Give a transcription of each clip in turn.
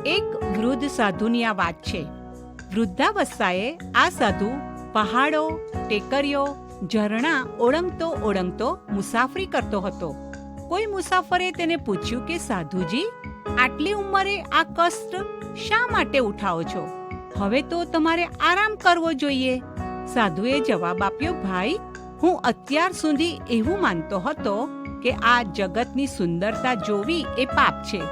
એક વૃદ્ધ સાધુની આ વાત છે. વૃદ્ધાવસ્થાએ આ સાધુ પહાડો, ટેકરીઓ, ઝરણા ઓળંગતો ઓળંગતો મુસાફરી કરતો હતો. કોઈ મુસાફરે તેને પૂછ્યું કે સાધુજી, આટલી ઉંમરે આ કષ્ટ શા માટે ઉઠાવો છો? હવે તો તમારે આરામ કરવો જોઈએ. સાધુએ જવાબ આપ્યો, ભાઈ, હું અત્યાર સુધી એવું માનતો હતો કે આ જગતની સુંદરતા જોવી એ પાપ છે,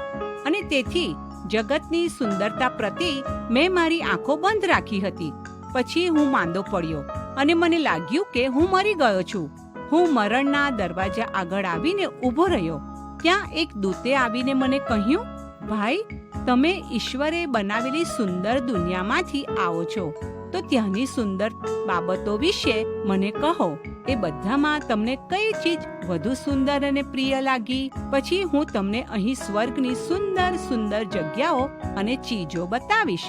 અને તેથી જગતની સુંદરતા પ્રતિ મેં મારી આંખો બંધ રાખી હતી. પછી હું માંદો પડ્યો અને મને લાગ્યું કે હું મરી ગયો છું. હું મરણના દરવાજા આગળ આવીને ઊભો રહ્યો. ત્યાં એક દૂતે આવીને મને કહ્યું, ભાઈ, તમે ઈશ્વરે બનાવેલી સુંદર દુનિયામાંથી આવો છો, તો ત્યાંની સુંદર બાબતો વિશે મને કહો. એ બધામાં તમને કઈ ચીજ વધુ સુંદર અને પ્રિય લાગી? પછી હું તમને અહીં સ્વર્ગની સુંદર સુંદર જગ્યાઓ અને ચીજો બતાવીશ.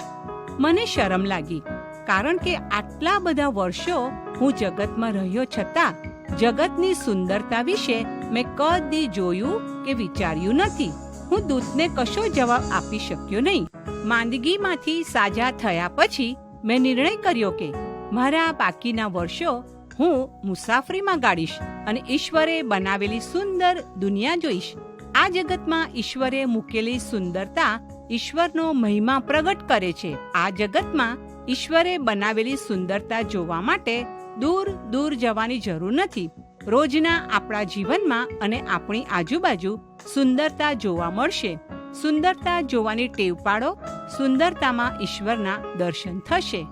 મને શરમ લાગી, કારણ કે આટલા બધા વર્ષો હું જગતમાં રહ્યો છતાં જગતની સુંદરતા વિશે મેં કદી જોયું કે વિચાર્યું નથી. હું દૂતને કશો જવાબ આપી શક્યો નહીં. માંદગીમાંથી સાજા થયા પછી મેં નિર્ણય કર્યો કે મારા બાકીના વર્ષો હું મુસાફરીમાં ગાળીશ અને ઈશ્વરે બનાવેલી સુંદર દુનિયા જોઈશ. આ જગતમાં ઈશ્વરે મૂકેલી સુંદરતા ઈશ્વરનો મહિમા પ્રગટ કરે છે. આ જગતમાં ઈશ્વરે બનાવેલી સુંદરતા જોવા માટે દૂર દૂર જવાની જરૂર નથી. રોજના આપણા જીવનમાં અને આપણી આજુબાજુ સુંદરતા જોવા મળશે. સુંદરતા જોવાની ટેવ પાડો. સુંદરતામાં ઈશ્વરના દર્શન થશે.